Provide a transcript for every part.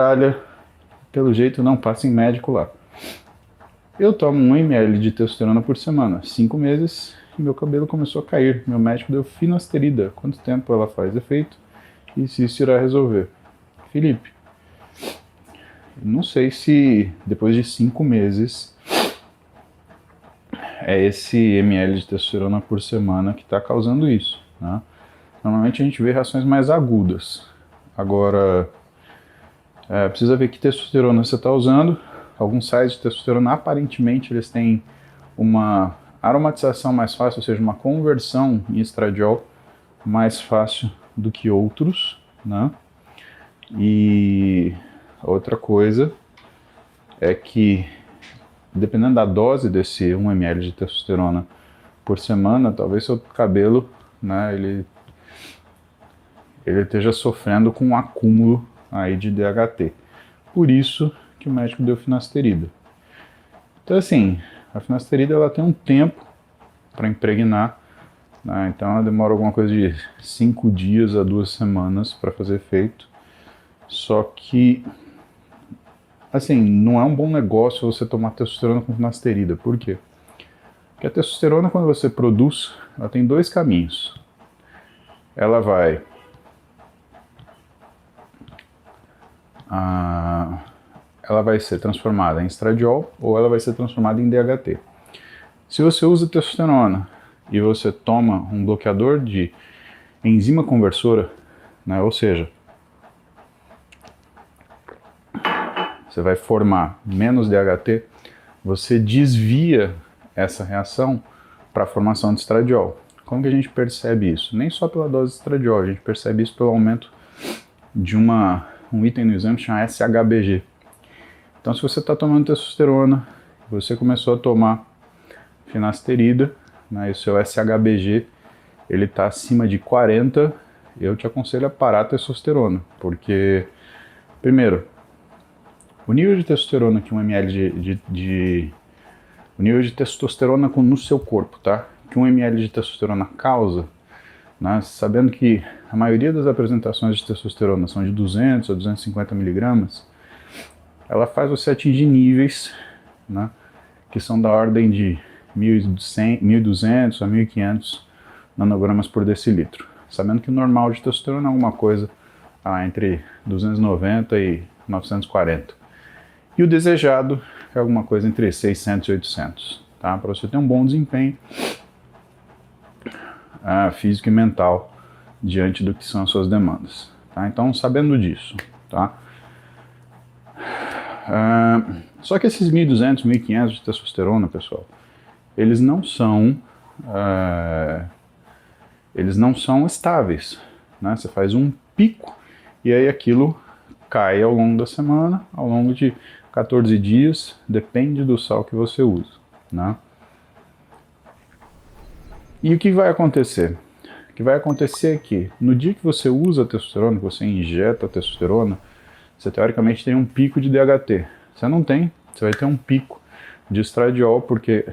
Itália, pelo jeito não passa em médico lá. Eu tomo 1 ml de testosterona por semana, 5 meses, e meu cabelo começou a cair. Meu médico deu finasterida. Quanto tempo ela faz efeito e se isso irá resolver? Felipe, não sei se depois de 5 meses é esse ml de testosterona por semana que está causando isso, né? Normalmente a gente vê reações mais agudas. Agora, precisa ver que testosterona você está usando. Alguns sais de testosterona, aparentemente, eles têm uma aromatização mais fácil, ou seja, uma conversão em estradiol mais fácil do que outros, né? E outra coisa é que, dependendo da dose desse 1 ml de testosterona por semana, talvez seu cabelo, né, ele esteja sofrendo com um acúmulo aí de DHT. Por isso que o médico deu finasterida. Então, assim, a finasterida ela tem um tempo para impregnar, né? Então ela demora alguma coisa de 5 dias a 2 semanas para fazer efeito. Só que, assim, não é um bom negócio você tomar testosterona com finasterida. Por quê? Porque a testosterona, quando você produz, ela tem 2 caminhos. Ela vai ser transformada em estradiol ou ela vai ser transformada em DHT. Se você usa testosterona e você toma um bloqueador de enzima conversora, né, ou seja, você vai formar menos DHT, você desvia essa reação para a formação de estradiol. Como que a gente percebe isso? Nem só pela dose de estradiol, a gente percebe isso pelo aumento de um item no exame que chama SHBG. Então, se você está tomando testosterona, você começou a tomar finasterida, né, e o seu SHBG ele está acima de 40, eu te aconselho a parar a testosterona, porque, primeiro, o nível de testosterona que 1 ml o nível de testosterona no seu corpo, tá? Que 1 ml de testosterona causa, né? Sabendo que a maioria das apresentações de testosterona são de 200 a 250 miligramas, ela faz você atingir níveis, né, que são da ordem de 1.200 a 1.500 nanogramas por decilitro. Sabendo que o normal de testosterona é alguma coisa entre 290 e 940. E o desejado é alguma coisa entre 600 e 800, tá? Para você ter um bom desempenho físico e mental diante do que são as suas demandas, tá? Então, sabendo disso, tá? Só que esses 1.200, 1.500 de testosterona, pessoal, eles não são estáveis, né? Você faz um pico e aí aquilo cai ao longo da semana, ao longo de 14 dias, depende do sal que você usa, né? E o que vai acontecer? O que vai acontecer é que no dia que você usa a testosterona, que você injeta a testosterona, você teoricamente tem um pico de DHT. Você não tem, você vai ter um pico de estradiol, porque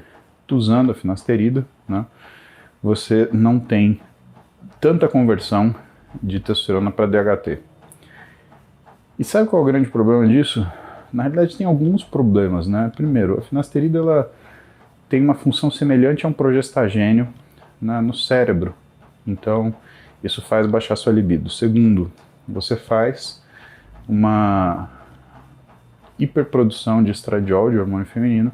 usando a finasterida, né, você não tem tanta conversão de testosterona para DHT. E sabe qual é o grande problema disso? Na realidade tem alguns problemas, né? Primeiro, a finasterida ela tem uma função semelhante a um progestagênio, né, no cérebro. Então, isso faz baixar sua libido. Segundo, você faz uma hiperprodução de estradiol, de hormônio feminino,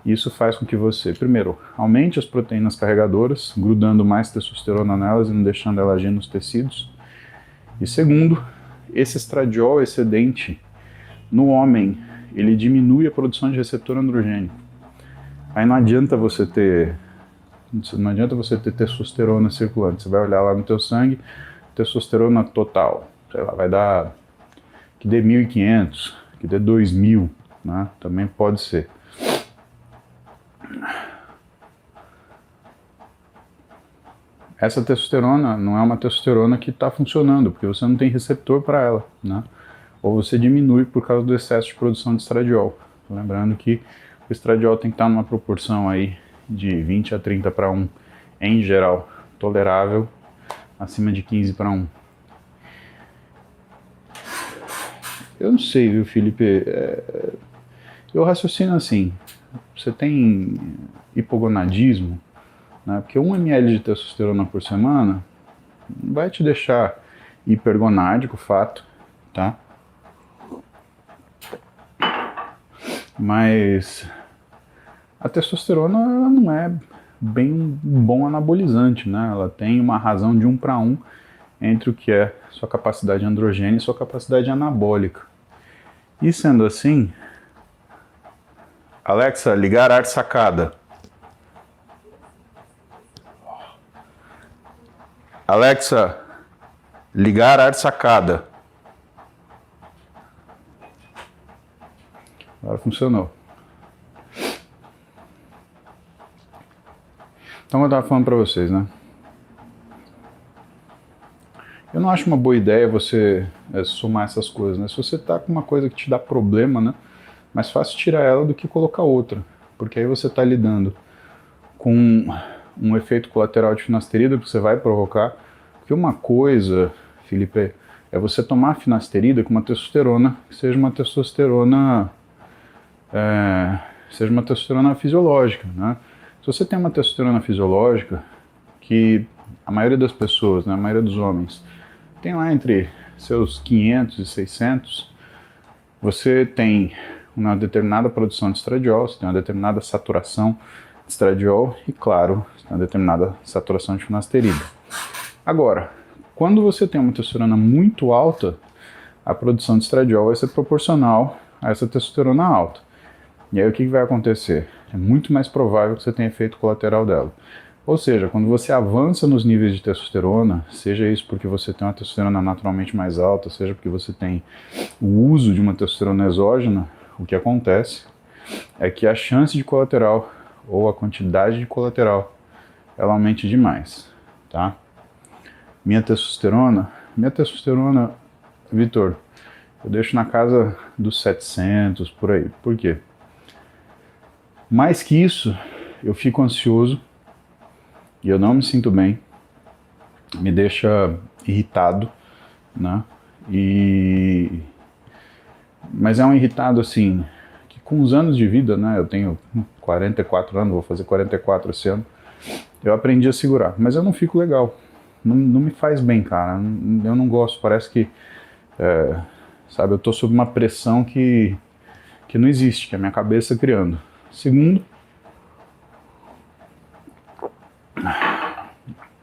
e isso faz com que você, primeiro, aumente as proteínas carregadoras, grudando mais testosterona nelas e não deixando ela agir nos tecidos. E segundo, esse estradiol excedente no homem, ele diminui a produção de receptor androgênico. Aí não adianta você ter testosterona circulante. Você vai olhar lá no teu sangue, testosterona total, sei lá, vai dar que dê 1.500, que dê 2.000, né? Também pode ser. Essa testosterona não é uma testosterona que está funcionando, porque você não tem receptor para ela, né? Ou você diminui por causa do excesso de produção de estradiol. Lembrando que o estradiol tem que estar numa proporção aí de 20 a 30 para 1, em geral, tolerável, acima de 15 para 1. Eu não sei, viu, Felipe? Eu raciocino assim, você tem hipogonadismo, né? Porque 1 ml de testosterona por semana vai te deixar hipergonádico, fato, tá? Mas a testosterona ela não é bem um bom anabolizante, né? Ela tem uma razão de 1 para 1 entre o que é sua capacidade androgênica e sua capacidade anabólica. E sendo assim, Alexa, ligar arte sacada. Alexa, ligar arte sacada. Agora funcionou. Então eu estava falando para vocês, né? Eu não acho uma boa ideia você somar essas coisas, né? Se você tá com uma coisa que te dá problema, né? Mais fácil tirar ela do que colocar outra. Porque aí você está lidando com um efeito colateral de finasterida que você vai provocar. Porque uma coisa, Felipe, é você tomar finasterida com uma testosterona que seja uma testosterona fisiológica, né? Se você tem uma testosterona fisiológica, que a maioria das pessoas, né, a maioria dos homens, tem lá entre seus 500 e 600, você tem uma determinada produção de estradiol, você tem uma determinada saturação de estradiol e, claro, você tem uma determinada saturação de finasterida. Agora, quando você tem uma testosterona muito alta, a produção de estradiol vai ser proporcional a essa testosterona alta. E aí o que vai acontecer? É muito mais provável que você tenha efeito colateral dela. Ou seja, quando você avança nos níveis de testosterona, seja isso porque você tem uma testosterona naturalmente mais alta, seja porque você tem o uso de uma testosterona exógena, o que acontece é que a chance de colateral ou a quantidade de colateral ela aumente demais, tá? Minha testosterona, Vitor, eu deixo na casa dos 700 por aí. Por quê? Mais que isso, eu fico ansioso e eu não me sinto bem, me deixa irritado, né? Mas é um irritado assim, que com os anos de vida, né? Eu tenho 44 anos, vou fazer 44 esse ano, eu aprendi a segurar, mas eu não fico legal, não me faz bem, cara, eu não gosto, parece que, sabe, eu tô sob uma pressão que não existe, que é a minha cabeça criando. Segundo,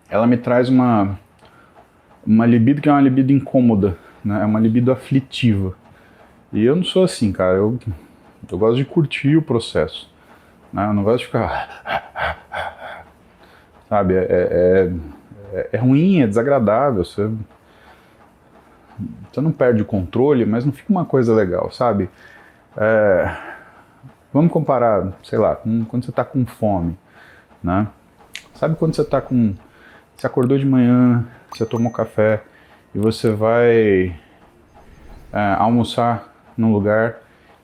ela me traz uma libido que é uma libido incômoda, né? É uma libido aflitiva. E eu não sou assim, cara. Eu gosto de curtir o processo, né? Eu não gosto de ficar... Sabe? É ruim, é desagradável. Você não perde o controle, mas não fica uma coisa legal, sabe? Vamos comparar, sei lá, quando você está com fome, né? Sabe quando você está com... Você acordou de manhã, você tomou café e você vai almoçar num lugar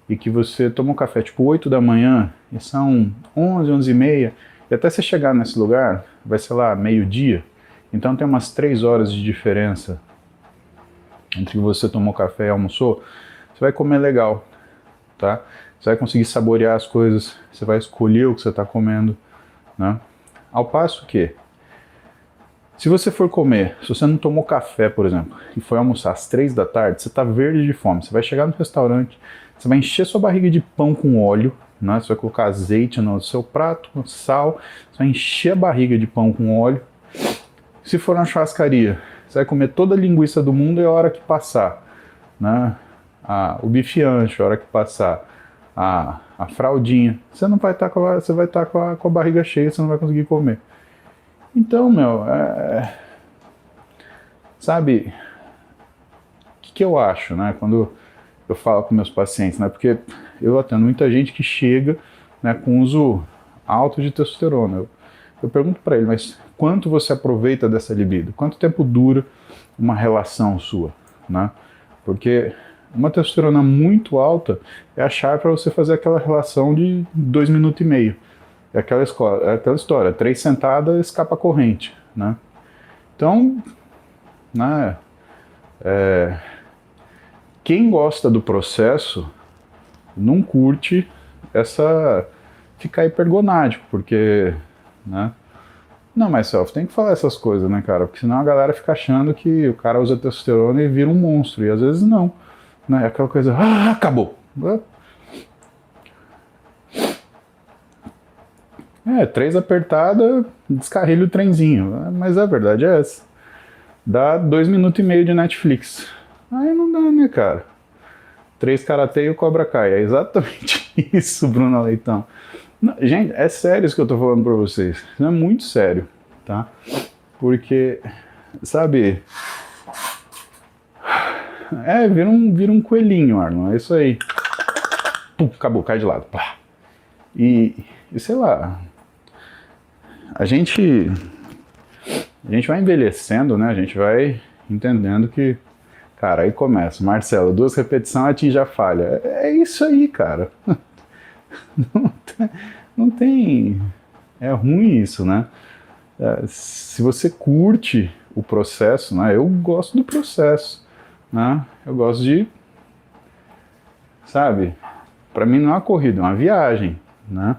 e que você tomou café tipo 8 da manhã e são 11, 11 e meia, e até você chegar nesse lugar vai ser lá meio-dia, então tem umas 3 horas de diferença entre que você tomou café e almoçou. Você vai comer legal, tá? Você vai conseguir saborear as coisas, você vai escolher o que você está comendo, né? Ao passo que, se você for comer, se você não tomou café, por exemplo, e foi almoçar às 3 da tarde, você está verde de fome, você vai chegar no restaurante, você vai encher sua barriga de pão com óleo, né? Você vai colocar azeite no seu prato, sal, você vai encher a barriga de pão com óleo. Se for na churrascaria, você vai comer toda a linguiça do mundo e a hora que passar, né? O bife ancho, a hora que passar, a fraldinha, você não vai estar você vai estar com a barriga cheia, você não vai conseguir comer. Então, meu, sabe, o que eu acho, né, quando eu falo com meus pacientes, né, porque eu atendo muita gente que chega, né, com uso alto de testosterona. Eu pergunto para ele, mas quanto você aproveita dessa libido? Quanto tempo dura uma relação sua, né? Porque uma testosterona muito alta é a chave para você fazer aquela relação de 2 minutos e meio. É aquela história, 3 sentadas, escapa a corrente, né? Então, né, quem gosta do processo não curte essa ficar hipergonádico, porque, né? Não, mas Self, tem que falar essas coisas, né, cara? Porque senão a galera fica achando que o cara usa testosterona e vira um monstro, e às vezes não, né? É aquela coisa, acabou. É, 3 apertadas, descarrilha o trenzinho, mas a verdade é essa. Dá 2 minutos e meio de Netflix. Aí não dá, né, cara? 3 karatê e o Cobra Kai. É exatamente isso, Bruno Leitão. Não, gente, é sério isso que eu tô falando pra vocês. Isso é muito sério, tá? Porque, sabe... vira um coelhinho, Arnon. É isso aí. Pum, acabou, cai de lado. Pá. E sei lá... A gente vai envelhecendo, né? A gente vai entendendo que... Cara, aí começa. Marcelo, 2 repetições, atinge a falha. É isso aí, cara. Não tem... É ruim isso, né? Se você curte o processo, né? Eu gosto do processo, né? Eu gosto de... Sabe? Pra mim não é uma corrida, é uma viagem, né?